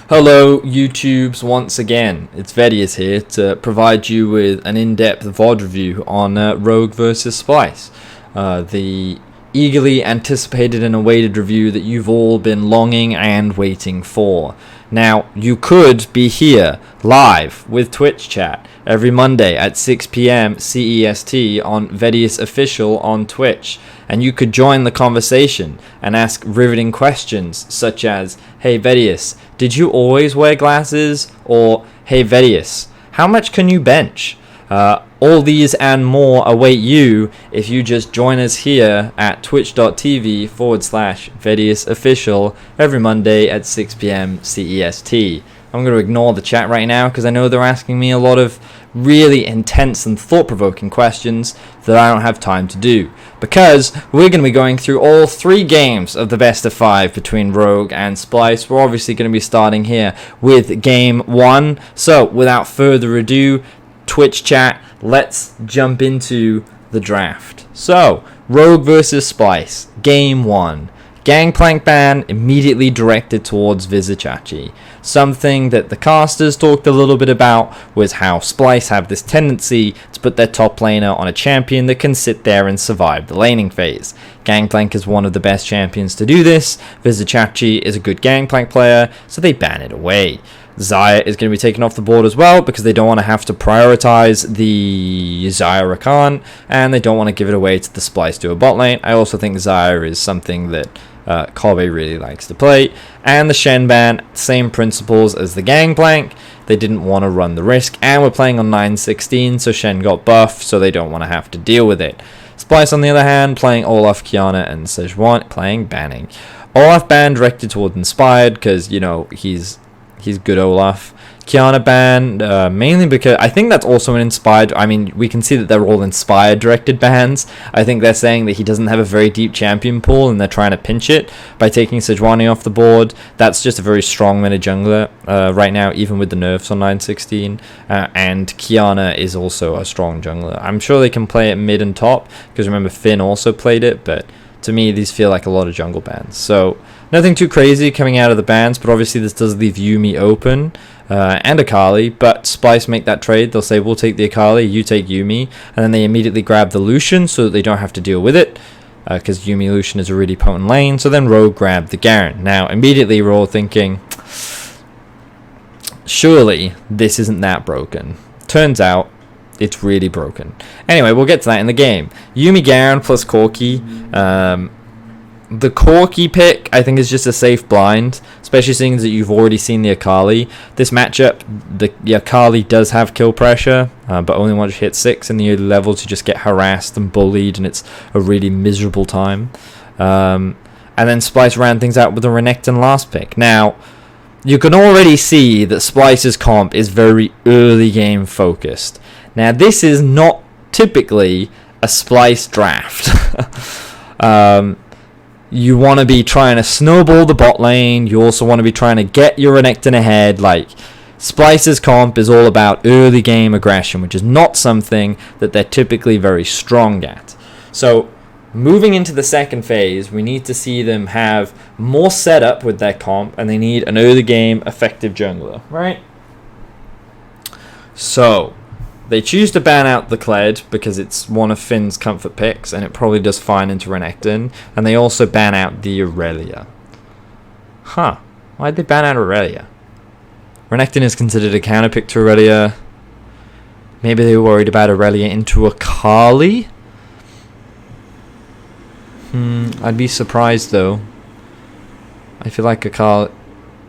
Hello YouTubes once again, it's Vedius here to provide you with an in-depth VOD review on Rogue vs Splyce, the eagerly anticipated and awaited review that you've all been longing and waiting for. Now, you could be here live with Twitch chat every Monday at 6 PM CEST on Vedius Official on Twitch, and you could join the conversation and ask riveting questions such as, "Hey Vedius, did you always wear glasses?" Or, "Hey Vedius, how much can you bench?" All these and more await you if you just join us here at twitch.tv/Vedius Official every Monday at 6 PM CEST. I'm going to ignore the chat right now because I know they're asking me a lot of really intense and thought-provoking questions that I don't have time to do, because we're going to be going through all three games of the best of 5 between Rogue and Splyce. We're obviously going to be starting here with game 1. So without further ado, Twitch chat, let's jump into the draft. So, Rogue versus Splyce, game 1. Gangplank ban immediately directed towards Vizicachi. Something that the casters talked a little bit about was how Splyce have this tendency to put their top laner on a champion that can sit there and survive the laning phase. Gangplank is one of the best champions to do this. Vizicachi is a good Gangplank player, so they ban it away. Xayah is going to be taken off the board as well because they don't want to have to prioritize the Xayah Rakan, and they don't want to give it away to the Splyce duo bot lane. I also think Xayah is something that Kobe really likes to play. And the Shen ban, same principles as the Gangplank. They didn't want to run the risk, and we're playing on 9.16, so Shen got buffed, so they don't want to have to deal with it. Splyce, on the other hand, playing Olaf, Kiana, and Sejuani, playing banning. Olaf ban directed toward Inspired because, you know, he's good Olaf. Kiana ban, mainly because I think that's also an inspired. I mean, we can see that they're all inspired directed bans. I think they're saying that he doesn't have a very deep champion pool and they're trying to pinch it by taking Sejuani off the board. That's just a very strong meta jungler right now, even with the nerfs on 9.16. And Kiana is also a strong jungler. I'm sure they can play it mid and top because remember Finn also played it, but to me these feel like a lot of jungle bans. So nothing too crazy coming out of the bans, but obviously this does leave Yuumi open and Akali, but Splyce make that trade. They'll say, we'll take the Akali, you take Yuumi, and then they immediately grab the Lucian so that they don't have to deal with it, because Yuumi Lucian is a really potent lane. So then Rogue grabbed the Garen. Now immediately we're all thinking, surely this isn't that broken. Turns out it's really broken. Anyway, we'll get to that in the game. Yuumi Garen plus Corki. The Corki pick, I think, is just a safe blind, especially seeing that you've already seen the Akali. This matchup, the Akali does have kill pressure, but only once you hit 6 in the early levels, you just get harassed and bullied, and it's a really miserable time. And then Splyce ran things out with the Renekton last pick. Now, you can already see that Splyce's comp is very early game focused. Now, this is not typically a Splyce draft. You want to be trying to snowball the bot lane. You also want to be trying to get your Renekton ahead. Like, Splyce's comp is all about early game aggression, which is not something that they're typically very strong at. So, moving into the second phase, we need to see them have more setup with their comp, and they need an early game effective jungler, right? So, they choose to ban out the Kled because it's one of Finn's comfort picks, and it probably does fine into Renekton. And they also ban out the Aurelia. Huh. Why'd they ban out Aurelia? Renekton is considered a counter pick to Aurelia. Maybe they were worried about Aurelia into Akali? I'd be surprised though. I feel like Akali...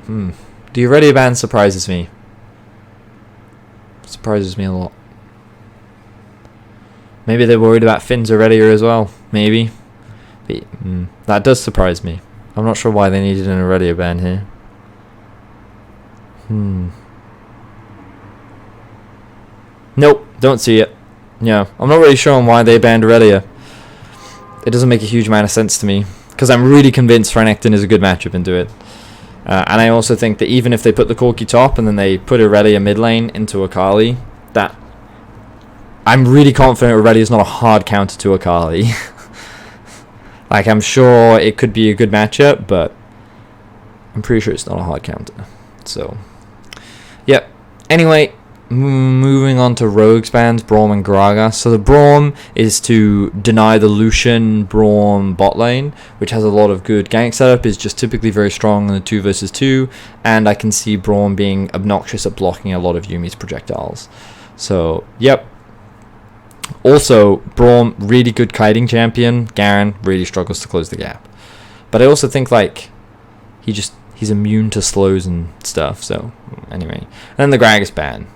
The Aurelia ban surprises me. Surprises me a lot. Maybe they're worried about Finn's Aurelia as well. Maybe. But, that does surprise me. I'm not sure why they needed an Aurelia ban here. Nope, don't see it. Yeah, I'm not really sure on why they banned Aurelia. It doesn't make a huge amount of sense to me, because I'm really convinced Renekton is a good matchup into it. And I also think that even if they put the Corki top and then they put Aurelia mid lane into Akali, that I'm really confident Aurelia is not a hard counter to Akali. I'm sure it could be a good matchup, but I'm pretty sure it's not a hard counter. So, yep. Anyway, moving on to rogues bans, Braum and Gragas. So the Braum is to deny the Lucian Braum bot lane, which has a lot of good gank setup, is just typically very strong in the 2 versus 2, and I can see Braum being obnoxious at blocking a lot of Yumi's projectiles. So, yep. Also, Braum, really good kiting champion. Garen really struggles to close the gap. But I also think, like, he's immune to slows and stuff, so, anyway. And then the Gragas ban.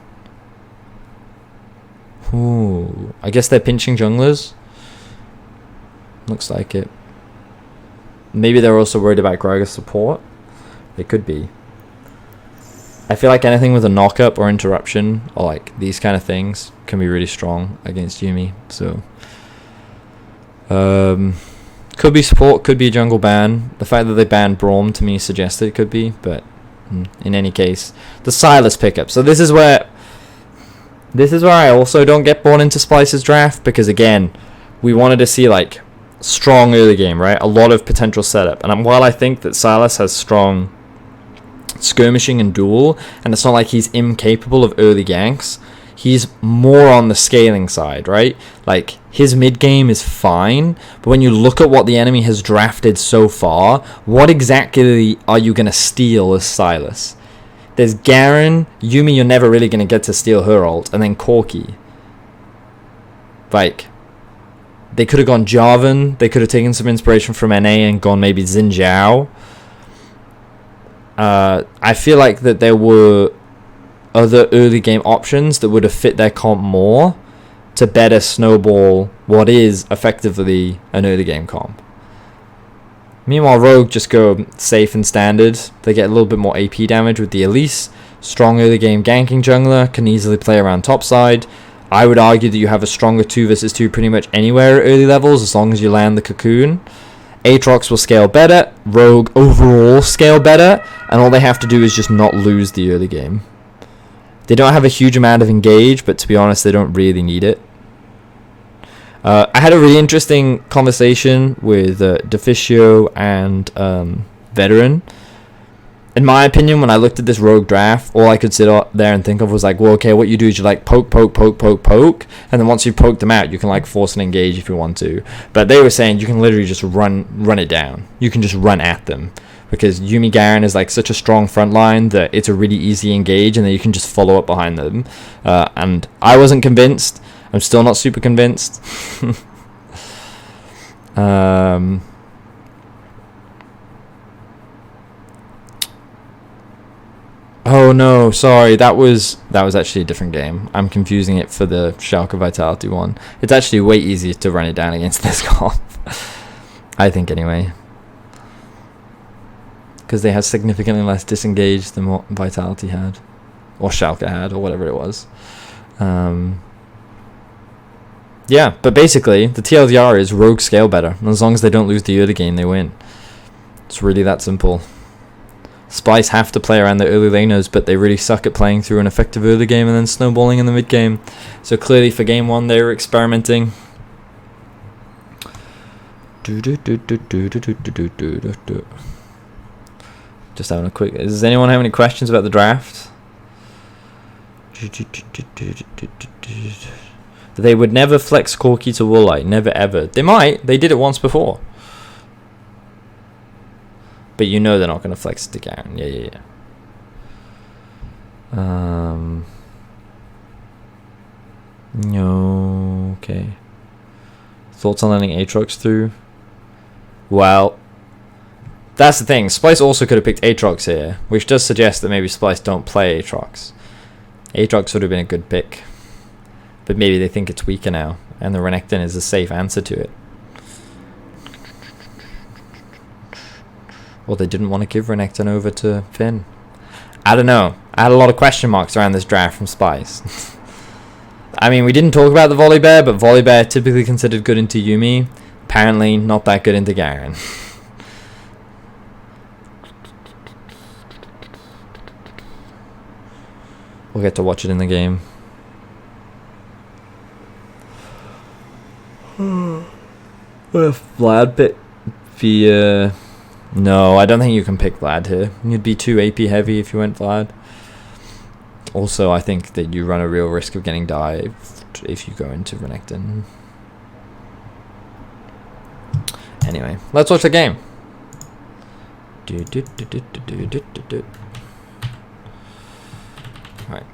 Ooh, I guess they're pinching junglers. Looks like it. Maybe they're also worried about Gragas support. They could be. I feel like anything with a knockup or interruption, or like these kind of things, can be really strong against Yuumi. So, could be support, could be a jungle ban. The fact that they banned Braum to me suggests that it could be, but in any case, the Sylas pickup. So this is where I also don't get born into Splyce's draft, because again, we wanted to see like strong early game, right? A lot of potential setup. And while I think that Sylas has strong skirmishing and duel, and it's not like he's incapable of early ganks, he's more on the scaling side, right? Like, his mid game is fine, but when you look at what the enemy has drafted so far, what exactly are you going to steal as Sylas? There's Garen, Yuumi you're never really going to get to steal her ult, and then Corki. Like, they could have gone Jarvan, they could have taken some inspiration from NA and gone maybe Xin Zhao. I feel like that there were other early game options that would have fit their comp more to better snowball what is effectively an early game comp. Meanwhile, Rogue just go safe and standard. They get a little bit more AP damage with the Elise. Strong early game ganking jungler, can easily play around topside. I would argue that you have a stronger 2 versus 2 pretty much anywhere at early levels as long as you land the cocoon. Aatrox will scale better, Rogue overall scale better, and all they have to do is just not lose the early game. They don't have a huge amount of engage, but to be honest, they don't really need it. I had a really interesting conversation with Deficio and Veteran. In my opinion, when I looked at this Rogue draft, all I could sit there and think of was like, well, okay, what you do is you like poke, and then once you poke them out, you can like force an engage if you want to. But they were saying you can literally just run it down. You can just run at them, because Yuumi Garen is like such a strong front line that it's a really easy engage, and then you can just follow up behind them. And I wasn't convinced. I'm still not super convinced. Oh no, sorry, that was actually a different game. I'm confusing it for the Schalke Vitality one. It's actually way easier to run it down against this comp. I think anyway. Because they have significantly less disengage than what Vitality had. Or Schalke had, or whatever it was. Yeah, but basically, the TLDR is Rogue scale better. And as long as they don't lose the early game, they win. It's really that simple. Splyce have to play around the early laners, but they really suck at playing through an effective early game and then snowballing in the mid game. So clearly for game 1 they were experimenting. Just having a quick... Does anyone have any questions about the draft? They would never flex Corki to Woolite. Never ever. They might. They did it once before. But you know they're not going to flex it to Garen. Yeah. No. Okay. Thoughts on letting Aatrox through? Well, that's the thing. Splyce also could have picked Aatrox here, which does suggest that maybe Splyce don't play Aatrox. Aatrox would have been a good pick. But maybe they think it's weaker now, and the Renekton is a safe answer to it. Or they didn't want to give Renekton over to Finn. I don't know. I had a lot of question marks around this draft from Splyce. I mean, we didn't talk about the Volibear, but Volibear typically considered good into Yuumi. Apparently not that good into Garen. We'll get to watch it in the game. Vlad picked via No, I don't think you can pick Vlad here. You'd be too AP heavy if you went Vlad. Also, I think that you run a real risk of getting dived if you go into Renekton. Anyway, let's watch the game. Right.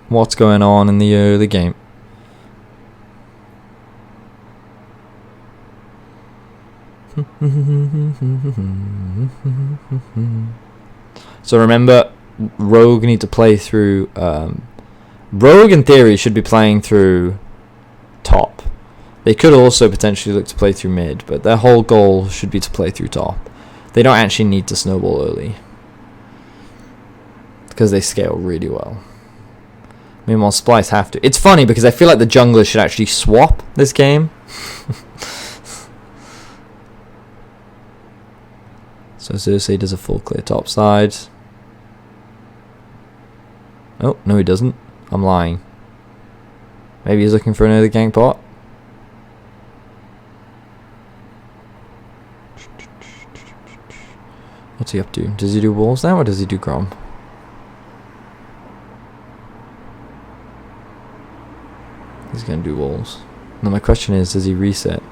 What's going on in the early game? So remember, Rogue need to play through. Rogue, in theory, should be playing through top. They could also potentially look to play through mid, but their whole goal should be to play through top. They don't actually need to snowball early because they scale really well. Meanwhile, Splyce have to. It's funny because I feel like the junglers should actually swap this game. So Xerxes does a full clear top side. Oh, no he doesn't. I'm lying. Maybe he's looking for another gank bot. What's he up to? Does he do walls now or does he do Grom? He's going to do walls. Now my question is, does he reset?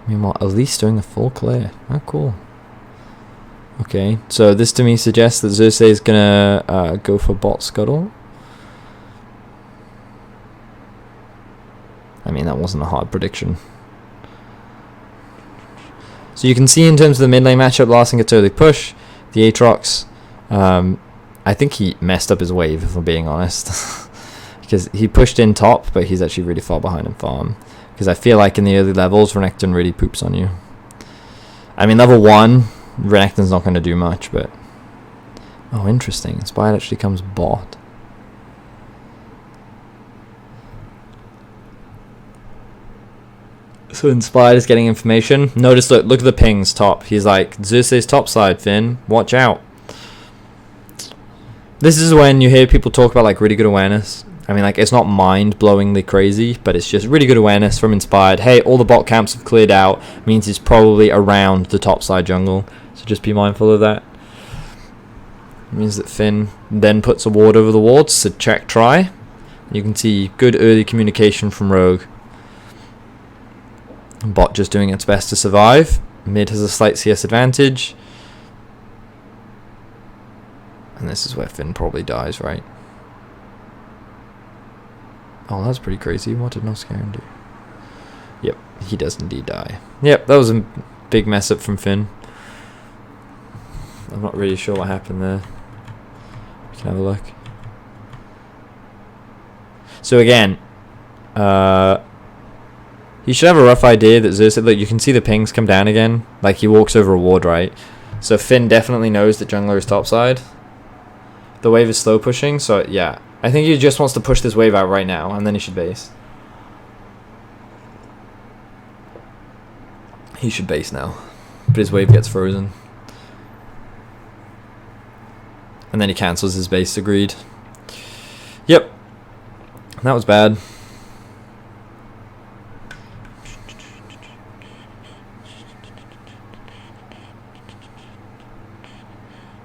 Meanwhile, Elise doing a full clear. Oh, cool. Okay, so this to me suggests that Xerxes is going to go for bot scuttle. I mean, that wasn't a hard prediction. So you can see in terms of the mid lane matchup, Larson gets early push. The Aatrox, I think he messed up his wave, if I'm being honest. Because he pushed in top, but he's actually really far behind in farm. Because I feel like in the early levels, Renekton really poops on you. I mean, level 1, Renekton's not going to do much, but... Oh, interesting. Inspired actually comes bot. So Inspired is getting information. Notice, look at the pings top. He's like, Xerxes top side, Finn. Watch out. This is when you hear people talk about like really good awareness. I mean, like, it's not mind-blowingly crazy, but it's just really good awareness from Inspired. Hey, all the bot camps have cleared out. Means he's probably around the top side jungle. So just be mindful of that. It means that Finn then puts a ward over the wards. So check, try. You can see good early communication from Rogue. Bot just doing its best to survive. Mid has a slight CS advantage. And this is where Finn probably dies, right? Oh, that's pretty crazy. What did Noscaron do? Yep, he does indeed die. Yep, that was a big mess up from Finn. I'm not really sure what happened there. We can have a look. So again, you should have a rough idea that Xerxes, look, you can see the pings come down again. Like, he walks over a ward, right? So Finn definitely knows that jungler is topside. The wave is slow pushing, so yeah. I think he just wants to push this wave out right now, and then he should base. He should base now. But his wave gets frozen. And then he cancels his base, agreed. Yep. That was bad.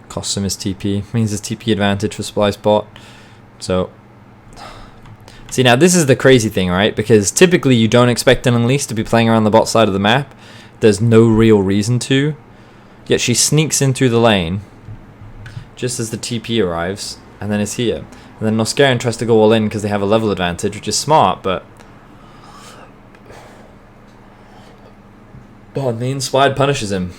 Costs him his TP. Means his TP advantage for Splyce bot. So, see, now this is the crazy thing, right? Because typically you don't expect an Unleashed to be playing around the bot side of the map. There's no real reason to. Yet she sneaks in through the lane just as the TP arrives, and then is here. And then Noscaron tries to go all in because they have a level advantage, which is smart, but... Oh, the Inspired punishes him.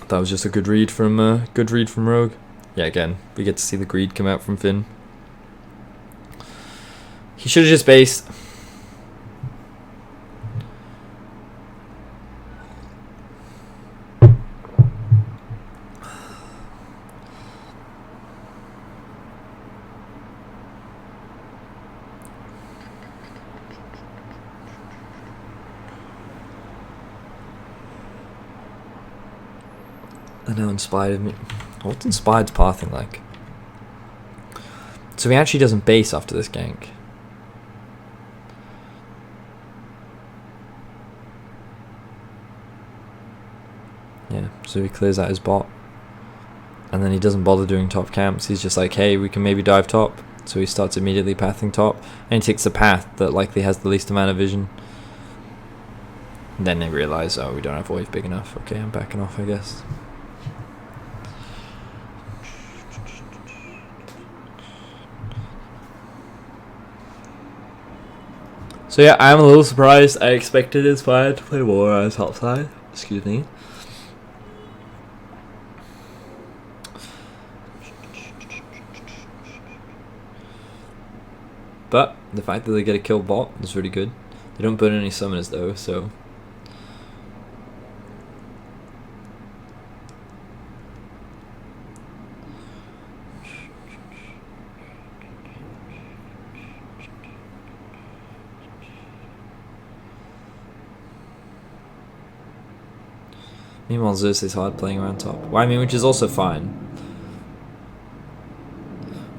That was just a good read from Rogue. Yeah, again, we get to see the greed come out from Finn. He should have just based. I know Inspired me. What's Inspired's pathing like? So he actually doesn't base after this gank. Yeah, so he clears out his bot. And then he doesn't bother doing top camps. He's just like, hey, we can maybe dive top. So he starts immediately pathing top. And he takes the path that likely has the least amount of vision. And then they realize, oh, we don't have wave big enough. Okay, I'm backing off, I guess. So yeah, I'm a little surprised. I expected Inspired to play more on top side. Excuse me. But the fact that they get a kill bot is really good. They don't burn any summoners though, so... Meanwhile, Zeus is hard playing around top. Well, I mean, which is also fine.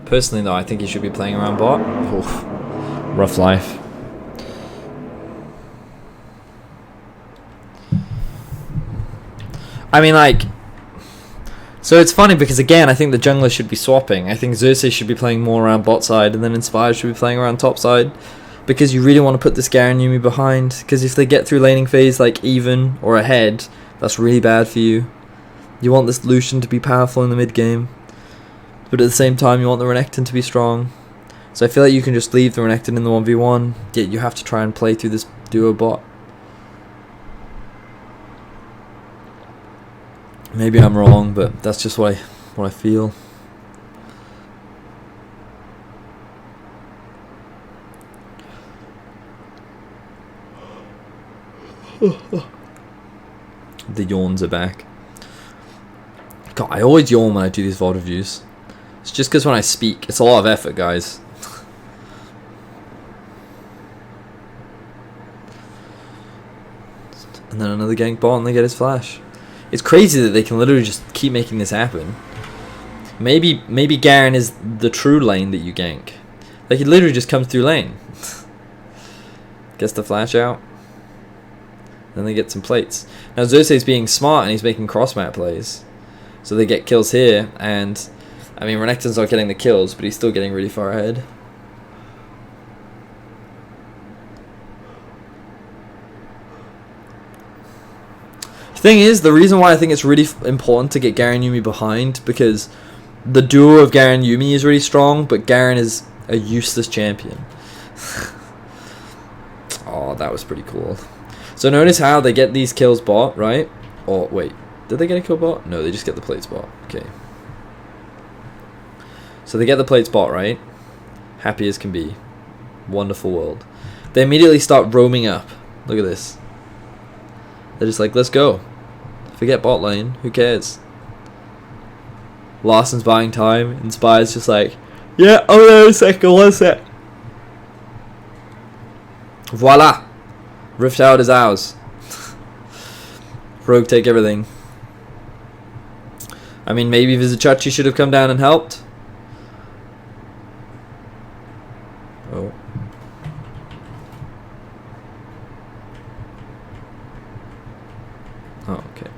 Personally, though, I think he should be playing around bot. Oof. Rough life. I mean, like... So it's funny because, again, I think the jungler should be swapping. I think Xerxes should be playing more around bot side, and then Inspired should be playing around top side. Because you really want to put this Garen Yuumi behind. Because if they get through laning phase, like, even or ahead, that's really bad for you. You want this Lucian to be powerful in the mid game. But at the same time, you want the Renekton to be strong. So I feel like you can just leave the Renekton in the 1v1, yet you have to try and play through this duo bot. Maybe I'm wrong, but that's just what I feel. The yawns are back. God, I always yawn when I do these VOD reviews. It's just because when I speak, it's a lot of effort, guys. And then another gank bot and they get his flash. It's crazy that they can literally just keep making this happen. Maybe Garen is the true lane that you gank. Like, he literally just comes through lane. Gets the flash out. Then they get some plates. Now Xerxes being smart and he's making cross map plays. So they get kills here, and I mean Renekton's not getting the kills, but he's still getting really far ahead. The thing is, the reason why I think it's really important to get Garen Yuumi behind, because the duo of Garen Yuumi is really strong, but Garen is a useless champion. Oh, that was pretty cool. So notice how they get these kills bot, right? Or wait, did they get a kill bot? No, they just get the plates bot. Okay. So they get the plates bot, right? Happy as can be. Wonderful world. They immediately start roaming up. Look at this. They're just like, let's go. Forget bot lane. Who cares? Larsen's buying time. Inspired's just like, yeah, hold on a second, one sec. Voila. Rift out is ours. Rogue take everything. I mean, maybe Vizichachi should have come down and helped. Oh. Oh, okay.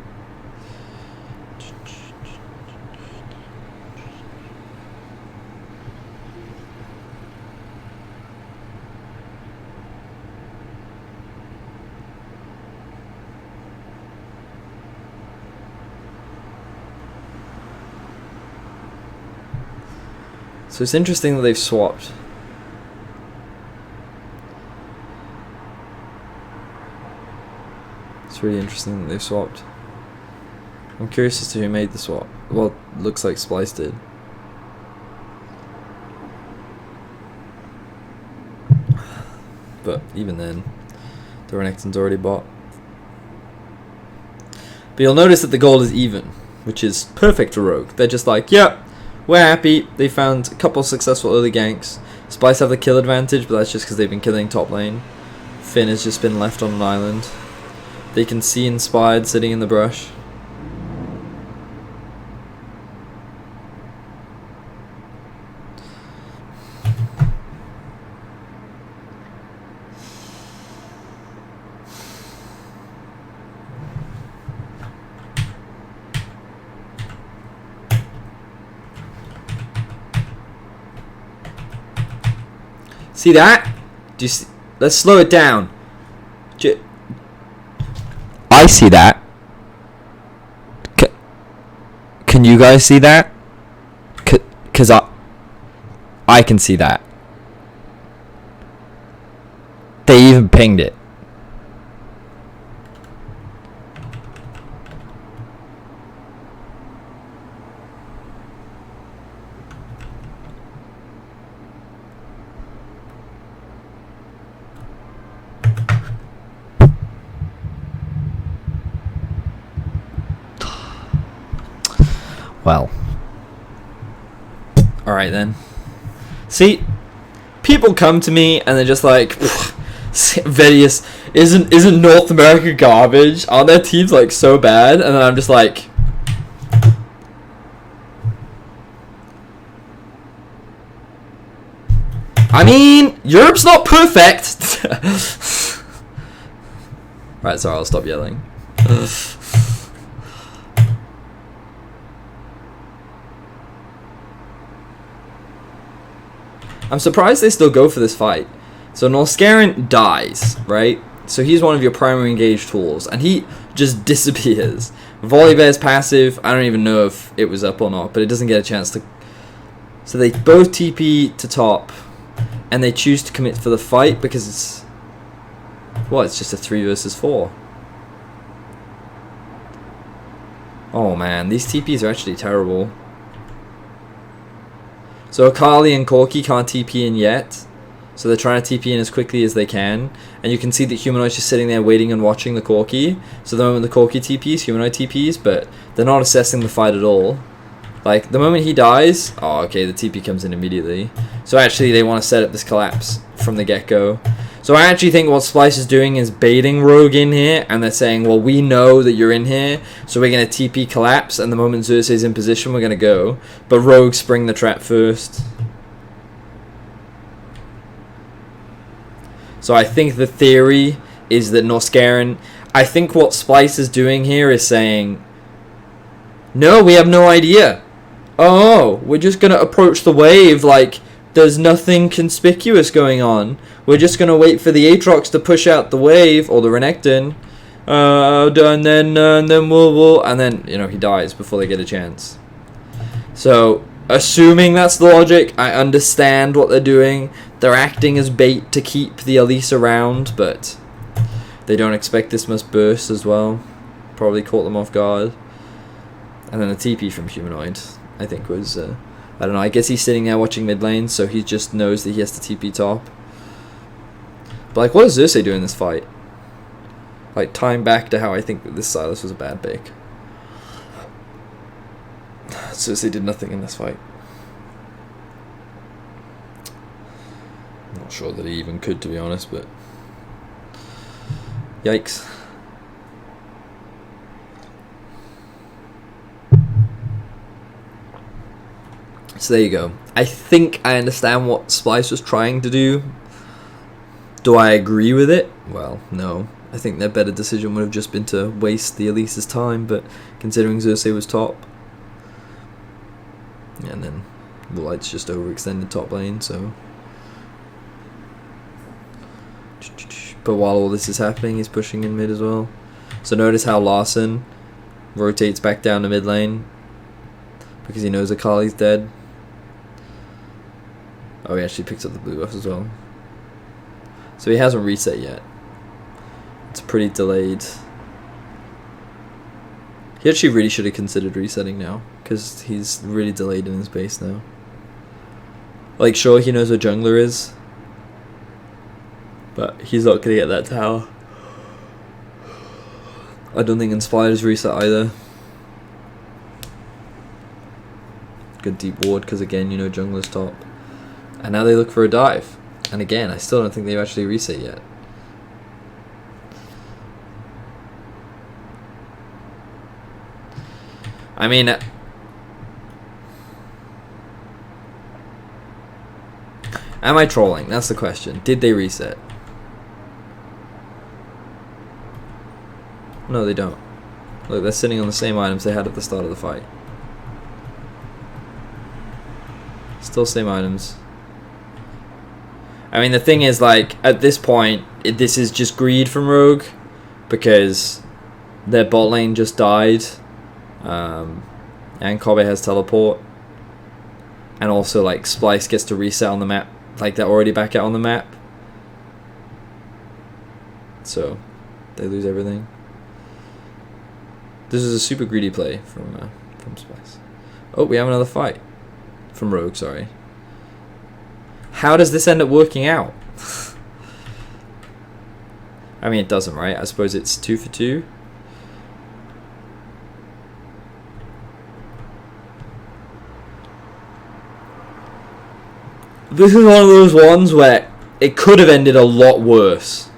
So it's interesting that they've swapped. It's really interesting that they've swapped. I'm curious as to who made the swap. Well, looks like Splyce did. But even then, the Renekton's already bought. But you'll notice that the gold is even, which is perfect for Rogue. They're just like, yeah, we're happy. They found a couple successful early ganks. Splyce have the kill advantage, but that's just because they've been killing top lane. Finn has just been left on an island. They can see Inspired sitting in the brush. See that? Do you see? Let's slow it down. I see that. Can you guys see that? Cause I can see that. They even pinged it. Well. Alright then. See, people come to me and they're just like, Vedius, isn't North America garbage? Aren't their teams like so bad? And then I'm just like, I mean, Europe's not perfect. Right, sorry, I'll stop yelling. I'm surprised they still go for this fight. So Norscarin dies, right? So he's one of your primary engaged tools, and he just disappears. Volibear's passive, I don't even know if it was up or not, but it doesn't get a chance to... So they both TP to top, and they choose to commit for the fight because it's... Well, it's just a 3 versus 4. Oh man, these TPs are actually terrible. So Akali and Corki can't TP in yet. So they're trying to TP in as quickly as they can. And you can see that Humanoid's just sitting there waiting and watching the Corki. So the moment the Corki TPs, Humanoid TPs, but they're not assessing the fight at all. Like, the moment he dies... Oh, okay, the TP comes in immediately. So actually, they want to set up this collapse from the get-go. So I actually think what Splyce is doing is baiting Rogue in here, and they're saying, well, we know that you're in here, so we're going to TP collapse, and the moment Xerxes in position, we're going to go. But Rogue spring the trap first. So I think the theory is that Norscarin... I think what Splyce is doing here is saying, no, we have no idea. Oh, we're just going to approach the wave like there's nothing conspicuous going on. We're just going to wait for the Aatrox to push out the wave, or the Renekton, and then we'll, and then, you know, he dies before they get a chance. So, assuming that's the logic, I understand what they're doing. They're acting as bait to keep the Elise around, but they don't expect this must burst as well. Probably caught them off guard. And then the TP from Humanoid, I think was, I don't know, I guess he's sitting there watching mid lane, so he just knows that he has to TP top. But, like, what does Xerxes do in this fight? Like, time back to how I think that this Silas was a bad pick. Xerxes did nothing in this fight. I'm not sure that he even could, to be honest, but... Yikes. So there you go. I think I understand what Splyce was trying to do. Do I agree with it? Well, no. I think their better decision would have just been to waste the Elise's time, but considering Xerxes was top, and then the Light's just overextended top lane, so... But while all this is happening, he's pushing in mid as well. So notice how Larson rotates back down to mid lane because he knows Akali's dead. Oh, he actually picked up the blue buff as well. So he hasn't reset yet. It's pretty delayed. He actually really should have considered resetting now, because he's really delayed in his base now. Like, sure, he knows where jungler is, but he's not going to get that tower. I don't think Inspired's reset either. Good deep ward, because again, you know jungler's top. And now they look for a dive. And again, I still don't think they've actually reset yet. I mean... Am I trolling? That's the question. Did they reset? No, they don't. Look, they're sitting on the same items they had at the start of the fight. Still same items. I mean, the thing is, like, at this point, this is just greed from Rogue, because their bot lane just died, and Kobe has teleport, and also, like, Splyce gets to reset on the map, like, they're already back out on the map, so they lose everything. This is a super greedy play from Splyce. Oh, we have another fight from Rogue, sorry. How does this end up working out? I mean, it doesn't, right? I suppose it's 2 for 2. This is one of those ones where it could have ended a lot worse.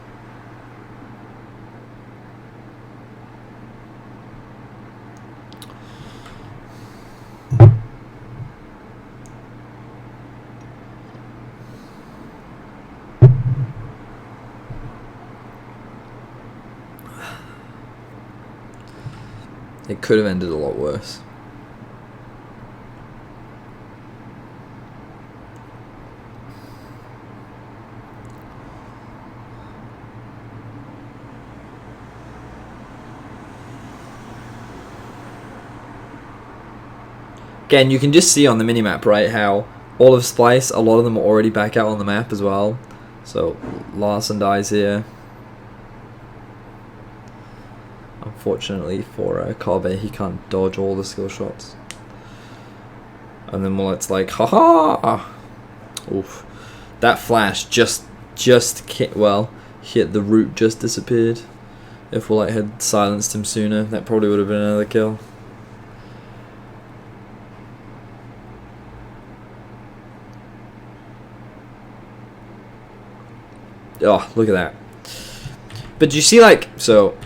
It could have ended a lot worse. Again, you can just see on the minimap, right, how all of Splyce, a lot of them are already back out on the map as well. So, Larson dies here. Unfortunately for Kobe, he can't dodge all the skill shots. And then Mullet's like, haha! Oof. That flash just hit the root, just disappeared. If Mullet had silenced him sooner, that probably would have been another kill. Oh, look at that. But you see, like, so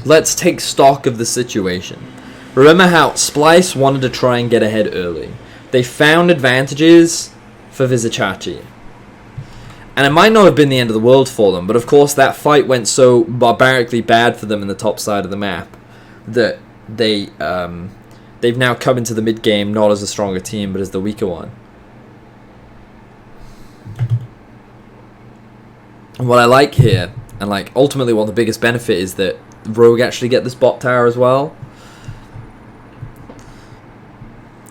let's take stock of the situation. Remember how Splyce wanted to try and get ahead early. They found advantages for Vizicachi. And it might not have been the end of the world for them, but of course that fight went so barbarically bad for them in the top side of the map that they've now come into the mid game not as a stronger team, but as the weaker one. And what I like here, and like ultimately what the biggest benefit is, that Rogue actually get this bot tower as well.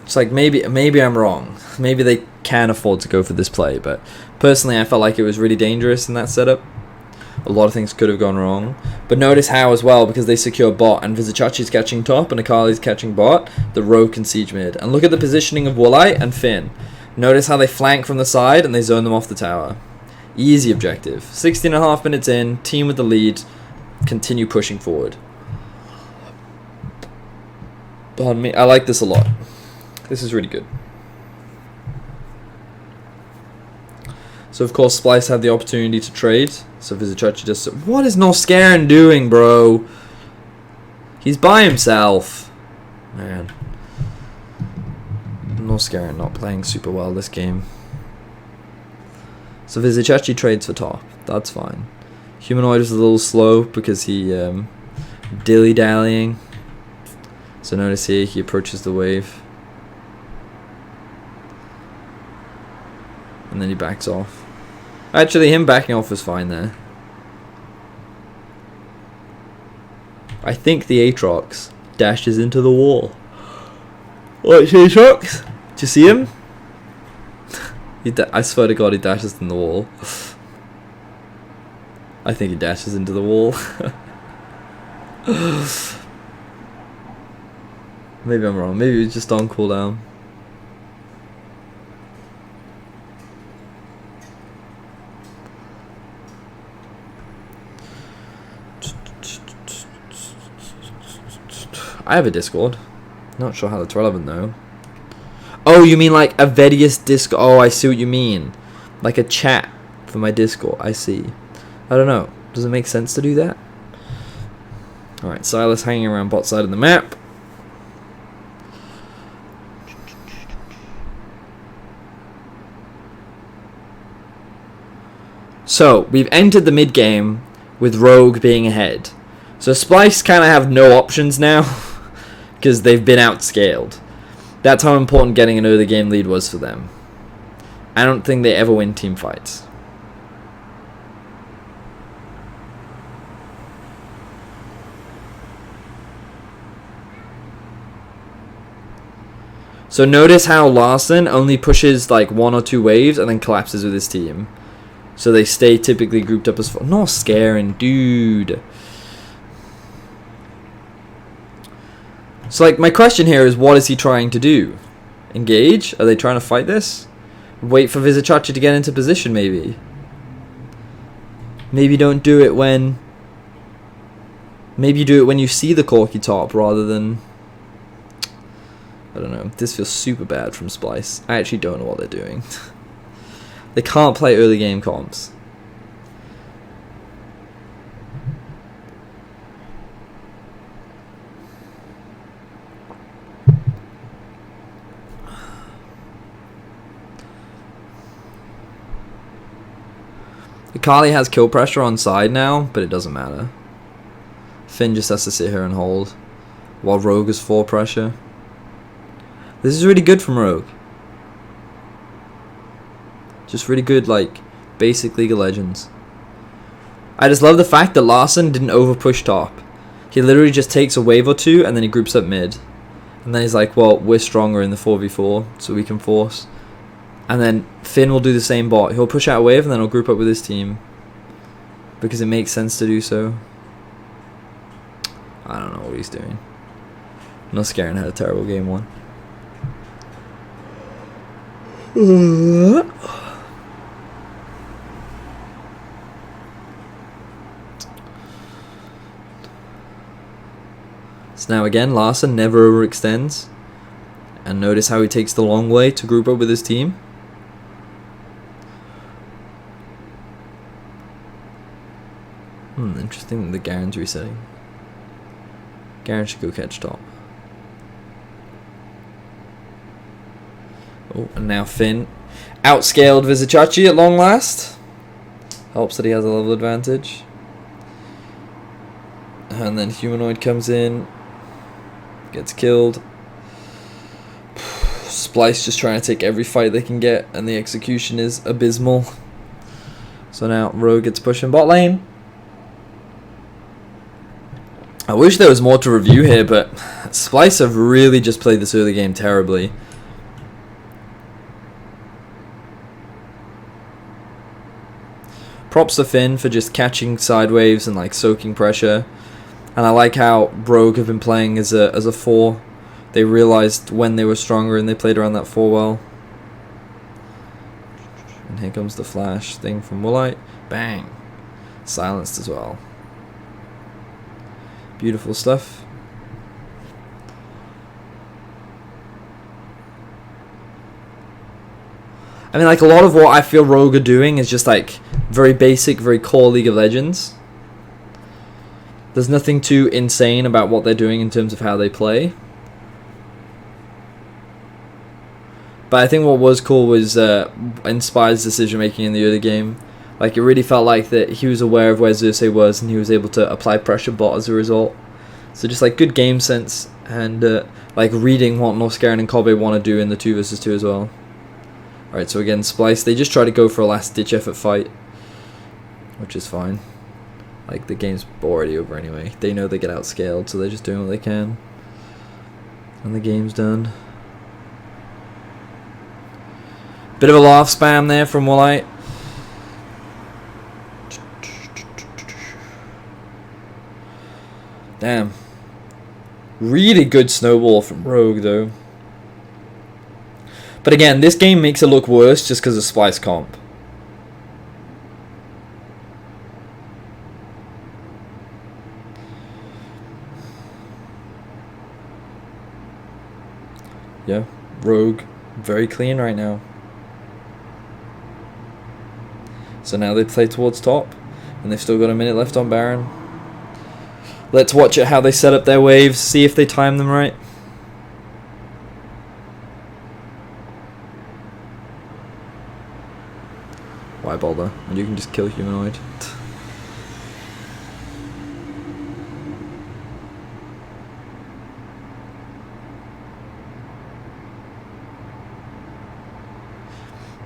It's like maybe I'm wrong. Maybe they can afford to go for this play, but personally I felt like it was really dangerous in that setup. A lot of things could have gone wrong. But notice how as well, because they secure bot and Vizicachi's catching top and Akali's catching bot, the Rogue can siege mid. And look at the positioning of Woolite and Finn. Notice how they flank from the side and they zone them off the tower. Easy objective. 16.5 minutes in, team with the lead, continue pushing forward. Pardon me, I like this a lot. This is really good. So of course Splyce had the opportunity to trade. So Vizicachi just... What is Noscaran doing, bro? He's by himself. Man. Noscaran not playing super well this game. So Vizicachi trades for top. That's fine. Humanoid is a little slow because he dilly-dallying. So notice here he approaches the wave. And then he backs off. Actually, him backing off was fine there. I think the Aatrox dashes into the wall. What, Aatrox? Did you see him? I swear to God, he dashes in the wall. I think he dashes into the wall. Maybe I'm wrong. Maybe it was just on cooldown. I have a Discord. Not sure how that's relevant though. Oh, you mean like a Vedius Discord? Oh, I see what you mean. Like a chat for my Discord. I see. I don't know. Does it make sense to do that? Alright, Silas hanging around bot side of the map. So, we've entered the mid game with Rogue being ahead. So Splyce kind of have no options now because they've been outscaled. That's how important getting an early game lead was for them. I don't think they ever win team fights. So notice how Larson only pushes like 1 or 2 waves and then collapses with his team. So they stay typically grouped up as 4. No scaring, dude. So like my question here is, what is he trying to do? Engage? Are they trying to fight this? Wait for Vizicachi to get into position maybe. Maybe don't do it when... Maybe you do it when you see the Corky top rather than... I don't know. This feels super bad from Splyce. I actually don't know what they're doing. They can't play early game comps. Akali has kill pressure on side now, but it doesn't matter. Finn just has to sit here and hold, while Rogue is 4 pressure. This is really good from Rogue. Just really good, like, basic League of Legends. I just love the fact that Larson didn't over push top. He literally just takes a wave or 2 and then he groups up mid. And then he's like, well, we're stronger in the 4v4, so we can force. And then Finn will do the same bot. He'll push out a wave and then he'll group up with his team. Because it makes sense to do so. I don't know what he's doing. No Scaring had a terrible game 1. So now again, Larson never overextends. And notice how he takes the long way to group up with his team. Interesting that the Garen's resetting. Garen should go catch top. Oh, and now Finn outscaled Vizicachi at long last. Helps that he has a level advantage. And then Humanoid comes in. Gets killed. Splyce just trying to take every fight they can get, and the execution is abysmal. So now Rogue gets pushed in bot lane. I wish there was more to review here, but Splyce have really just played this early game terribly. Props to Finn for just catching side waves and like soaking pressure. And I like how Rogue have been playing as a 4. They realized when they were stronger and they played around that 4 well. And here comes the flash thing from Woolite. Bang. Silenced as well. Beautiful stuff. I mean, like, a lot of what I feel Rogue are doing is just like very basic, very core League of Legends. There's nothing too insane about what they're doing in terms of how they play. But I think what was cool was Inspire's decision making in the early game. Like, it really felt like that he was aware of where Xerxes was and he was able to apply pressure bot as a result. So just like good game sense and like reading what Norscarin and Kobe want to do in the 2 versus 2 as well. Alright, so again, Splyce, they just try to go for a last ditch effort fight, which is fine. Like, the game's already over anyway. They know they get outscaled, so they're just doing what they can. And the game's done. Bit of a laugh spam there from Woolite. Damn. Really good snowball from Rogue, though. But again, this game makes it look worse just because of Splyce comp. Yeah, Rogue, very clean right now. So now they play towards top, and they've still got a minute left on Baron. Let's watch it how they set up their waves, see if they time them right. Why bother? And you can just kill Humanoid.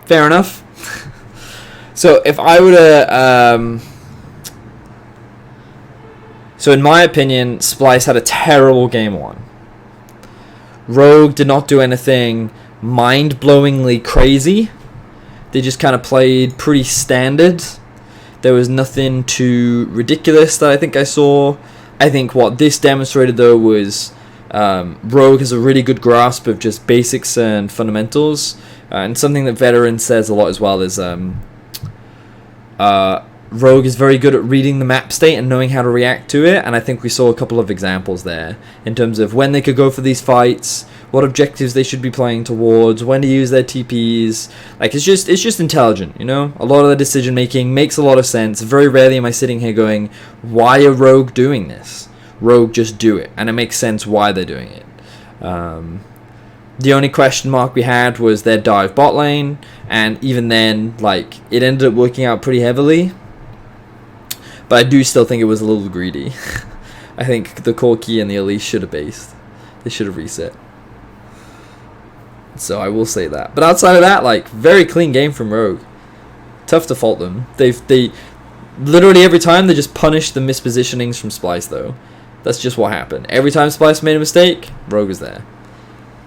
fair enough. So if I were to... so in my opinion, Splyce had a terrible game 1. Rogue did not do anything mind-blowingly crazy. They just kind of played pretty standard. There was nothing too ridiculous that I think I saw. I think what this demonstrated, though, was Rogue has a really good grasp of just basics and fundamentals. And something that Veteran says a lot as well is Rogue is very good at reading the map state and knowing how to react to it, and I think we saw a couple of examples there in terms of when they could go for these fights, what objectives they should be playing towards, when to use their TPs. Like, it's just intelligent, you know? A lot of the decision making makes a lot of sense. Very rarely am I sitting here going, why are Rogue doing this? Rogue just do it, and it makes sense why they're doing it. The only question mark we had was their dive bot lane, and even then, like, it ended up working out pretty heavily. But I do still think it was a little greedy. I think the Corki and the Elise should have based. They should have reset. So I will say that. But outside of that, like, very clean game from Rogue. Tough to fault them. They literally every time they just punish the mispositionings from Splyce, though. That's just what happened. Every time Splyce made a mistake, Rogue was there.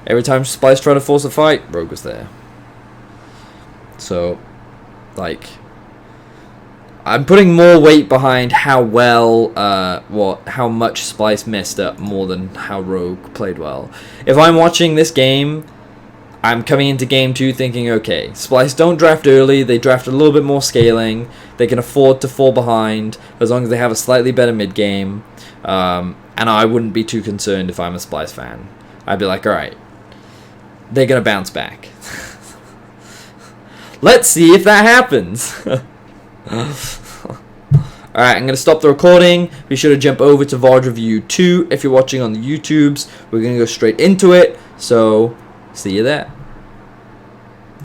Every time Splyce tried to force a fight, Rogue was there. So, like, I'm putting more weight behind how well, how much Splyce messed up more than how Rogue played well. If I'm watching this game, I'm coming into game 2 thinking, okay, Splyce don't draft early, they draft a little bit more scaling, they can afford to fall behind as long as they have a slightly better mid game, and I wouldn't be too concerned if I'm a Splyce fan. I'd be like, alright, they're going to bounce back. Let's see if that happens. Alright, I'm going to stop the recording. Be sure to jump over to VOD Review 2 if you're watching on the YouTubes. We're going to go straight into it, so see you there.